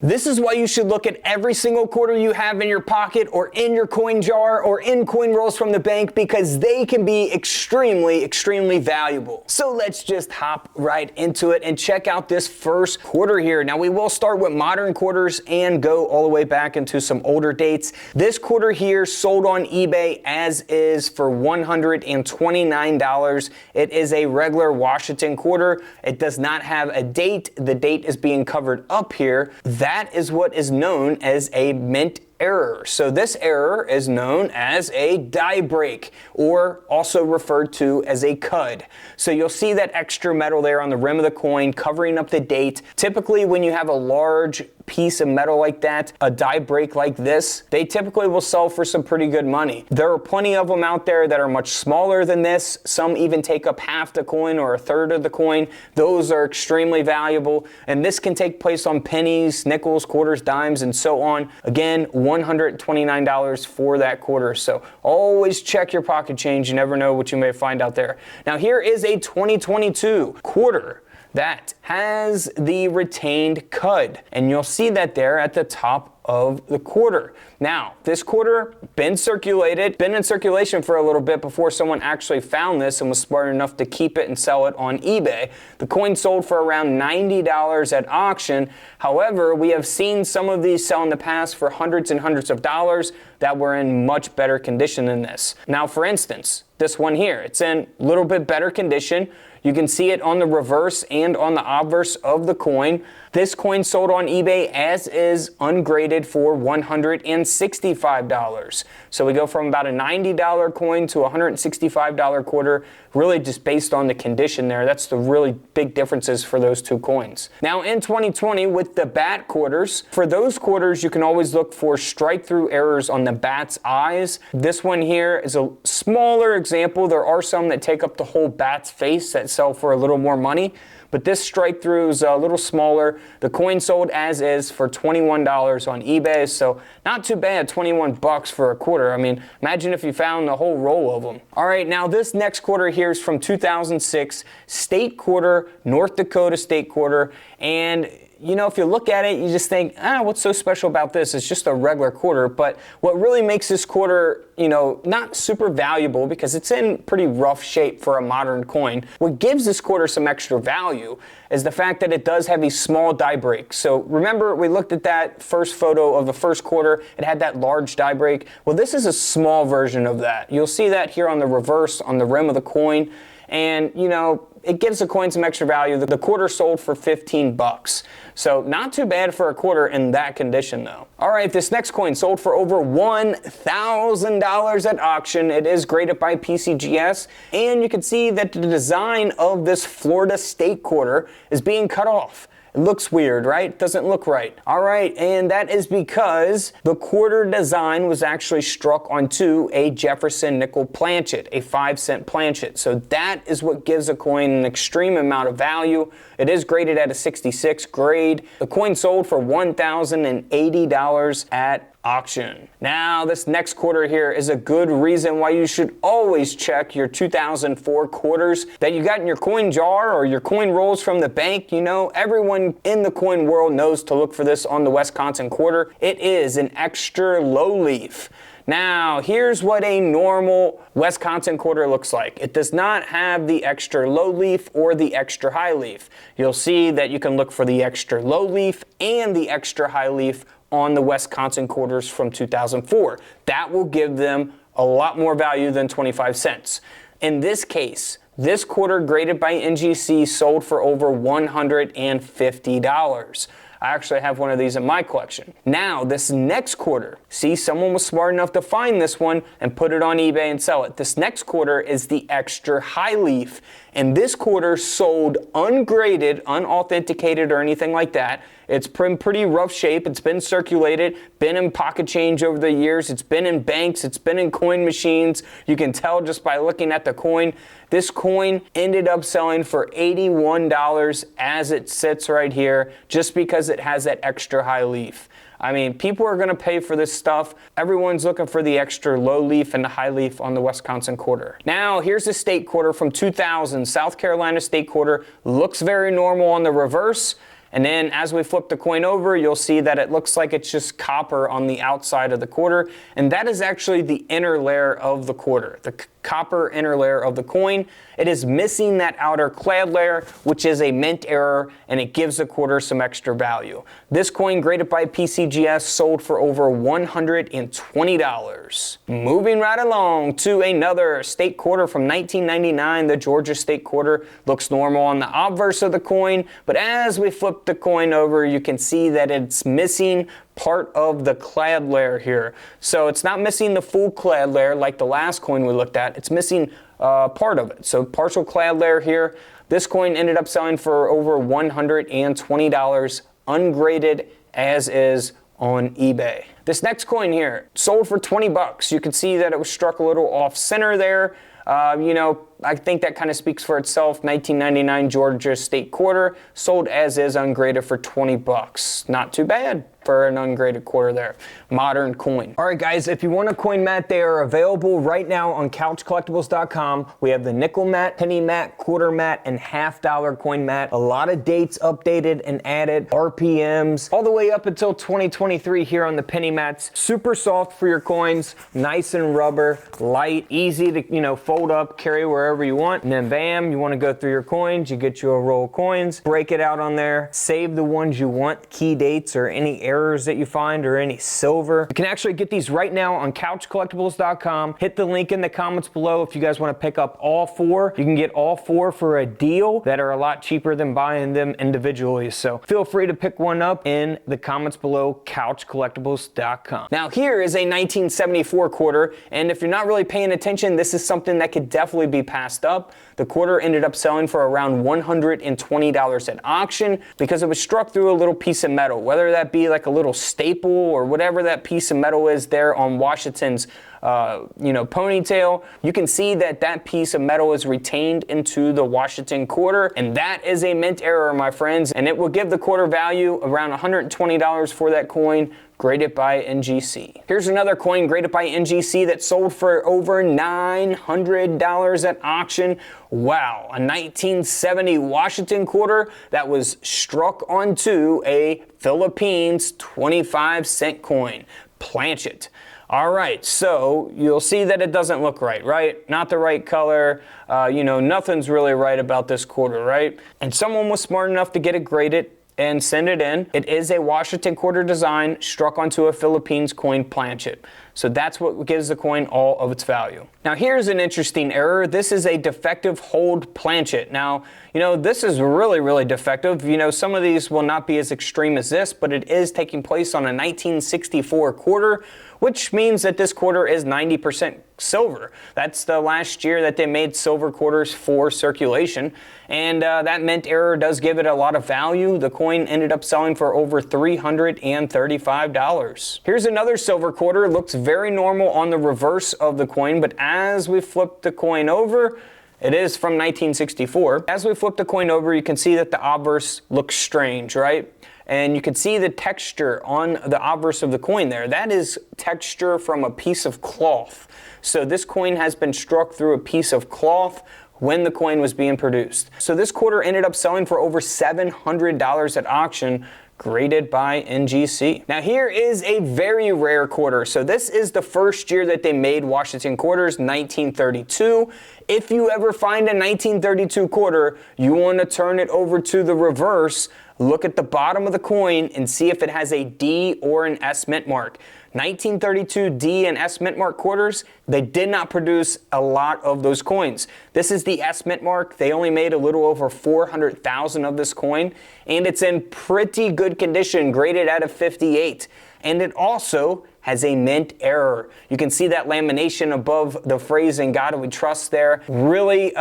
This is why you should look at every single quarter you have in your pocket or in your coin jar or in coin rolls from the bank, because they can be extremely valuable. So let's just hop right into it and check out this first quarter here. Now we will start with modern quarters and go all the way back into some older dates. This quarter here sold on eBay as is for $129. It is a regular Washington quarter. It does not have a date. The date is being covered up here. That is what is known as a mint error. So this error is known as a die break, or also referred to as a cud. So you'll see that extra metal there on the rim of the coin covering up the date. Typically when you have a large piece of metal like that, a die break like this, they typically will sell for some pretty good money. There are plenty of them out there that are much smaller than this. Some even take up half the coin or a third of the coin. Those are extremely valuable, and this can take place on pennies, nickels, quarters, dimes, and so on. Again, $129 for that quarter. So always check your pocket change. You never know what you may find out there. Now here is a 2022 quarter that has the retained cud, and you'll see that there at the top of the quarter. Now, this quarter been in circulation for a little bit before someone actually found this and was smart enough to keep it and sell it on eBay. The coin sold for around $90 at auction. However, we have seen some of these sell in the past for hundreds and hundreds of dollars that were in much better condition than this. Now, for instance, this one here, it's in a little bit better condition. You can see it on the reverse and on the obverse of the coin. This coin sold on eBay as is, ungraded, for $165. So we go from about a $90 coin to a $165 quarter, really just based on the condition there. That's the really big differences for those two coins. Now in 2020 with the bat quarters, for those quarters you can always look for strike through errors on the bat's eyes. This one here is a smaller example. There are some that take up the whole bat's face that sell for a little more money, but this strike through is a little smaller. The coin sold as is for $21 on eBay, so not too bad, 21 bucks for a quarter. I mean, imagine if you found the whole roll of them. All right, now this next quarter here is from 2006, state quarter, North Dakota state quarter, and you know, if you look at it, you just think, what's so special about this? It's just a regular quarter. But what really makes this quarter, you know, not super valuable, because it's in pretty rough shape for a modern coin, what gives this quarter some extra value is the fact that it does have a small die break. So remember, we looked at that first photo of the first quarter. It had that large die break. Well, this is a small version of that. You'll see that here on the reverse, on the rim of the coin. And, you know, it gives the coin some extra value. The quarter sold for 15 bucks. So not too bad for a quarter in that condition though. All right, this next coin sold for over $1,000 at auction. It is graded by PCGS, and you can see that the design of this Florida state quarter is being cut off. It looks weird, right? Doesn't look right. All right, and that is because the quarter design was actually struck onto a Jefferson nickel planchet, a 5-cent planchet. So that is what gives a coin an extreme amount of value. It is graded at a 66 grade. The coin sold for $1,080 at auction. Now, this next quarter here is a good reason why you should always check your 2004 quarters that you got in your coin jar or your coin rolls from the bank. You know, everyone in the coin world knows to look for this on the Wisconsin quarter. It is an extra low leaf. Now, here's what a normal Wisconsin quarter looks like. It does not have the extra low leaf or the extra high leaf. You'll see that you can look for the extra low leaf and the extra high leaf on the Wisconsin quarters from 2004. That will give them a lot more value than 25 cents. In this case, this quarter graded by NGC sold for over $150. I actually have one of these in my collection. Now, this next quarter, see, someone was smart enough to find this one and put it on eBay and sell it. This next quarter is the extra high leaf, and this quarter sold ungraded, unauthenticated, or anything like that. It's in pretty rough shape. It's been circulated, been in pocket change over the years. It's been in banks. It's been in coin machines. You can tell just by looking at the coin. This coin ended up selling for $81 as it sits right here, just because it has that extra high leaf. I mean, people are going to pay for this stuff. Everyone's looking for the extra low leaf and the high leaf on the Wisconsin quarter. Now, here's the state quarter from 2000. South Carolina state quarter. Looks very normal on the reverse. And then as we flip the coin over, you'll see that it looks like it's just copper on the outside of the quarter. And that is actually the inner layer of the quarter, the copper inner layer of the coin. It is missing that outer clad layer, which is a mint error, and it gives the quarter some extra value. This coin, graded by PCGS, sold for over $120. Moving right along to another state quarter from 1999, the Georgia state quarter. Looks normal on the obverse of the coin, but as we flip the coin over, you can see that it's missing part of the clad layer here. So it's not missing the full clad layer like the last coin we looked at. It's missing part of it. So partial clad layer here. This coin ended up selling for over $120, ungraded as is on eBay. This next coin here sold for 20 bucks. You can see that it was struck a little off center there. You know, I think that kind of speaks for itself. 1999 Georgia state quarter, sold as is, ungraded for 20 bucks. Not too bad for an ungraded quarter there. Modern coin. All right, guys, if you want a coin mat, they are available right now on couchcollectibles.com. We have the nickel mat, penny mat, quarter mat, and $half coin mat. A lot of dates updated and added, RPMs, all the way up until 2023 here on the penny mats. Super soft for your coins, nice and rubber, light, easy to, you know, fold up, carry wherever you want. And then bam, you want to go through your coins, you get you a roll of coins, break it out on there, save the ones you want, key dates or any errors that you find or any silver. You can actually get these right now on couchcollectibles.com. Hit the link in the comments below if you guys want to pick up all four. You can get all four for a deal that are a lot cheaper than buying them individually. So feel free to pick one up in the comments below, couchcollectibles.com. Now here is a 1974 quarter, and if you're not really paying attention, this is something that could definitely be passed up. The quarter ended up selling for around $120 at auction because it was struck through a little piece of metal, whether that be like a little staple or whatever that piece of metal is there on Washington's ponytail. You can see that that piece of metal is retained into the Washington quarter, and that is a mint error, my friends, and it will give the quarter value around $120 for that coin, graded by NGC. Here's another coin graded by NGC that sold for over $900 at auction. Wow, a 1970 Washington quarter that was struck onto a Philippines 25-cent coin, planchet. All right, so you'll see that it doesn't look right, right? Not the right color. Nothing's really right about this quarter, right? And someone was smart enough to get it graded and send it in. It is a Washington quarter design struck onto a Philippines coin planchet. So that's what gives the coin all of its value. Now here's an interesting error. This is a defective hold planchet. Now, this is really, really defective. Some of these will not be as extreme as this, but it is taking place on a 1964 quarter, which means that this quarter is 90% silver. That's the last year that they made silver quarters for circulation, and that mint error does give it a lot of value. The coin ended up selling for over $335. Here's another silver quarter. It looks very normal on the reverse of the coin, but as we flip the coin over, it is from 1964. As we flip the coin over, you can see that the obverse looks strange, right? And you can see the texture on the obverse of the coin there. That is texture from a piece of cloth. So this coin has been struck through a piece of cloth when the coin was being produced. So this quarter ended up selling for over $700 at auction, graded by NGC. Now here is a very rare quarter. So this is the first year that they made Washington quarters, 1932. If you ever find a 1932 quarter, you want to turn it over to the reverse, look at the bottom of the coin and see if it has a D or an S mint mark. 1932 D and S mint mark quarters, they did not produce a lot of those coins. This is the S mint mark. They only made a little over 400,000 of this coin, and it's in pretty good condition, graded out of 58. And it also has a mint error. You can see that lamination above the phrase "In God We Trust" there. Really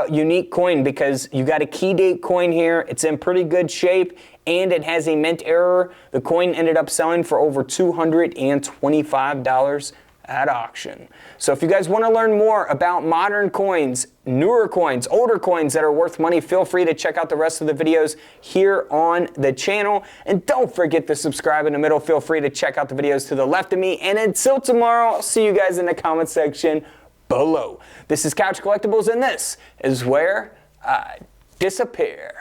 unique coin because you got a key date coin here. It's in pretty good shape, and it has a mint error. The coin ended up selling for over $225 at auction. So if you guys want to learn more about modern coins, newer coins, older coins that are worth money, feel free to check out the rest of the videos here on the channel. And don't forget to subscribe in the middle. Feel free to check out the videos to the left of me. And until tomorrow, I'll see you guys in the comment section below. This is Couch Collectibles, and this is where I disappear.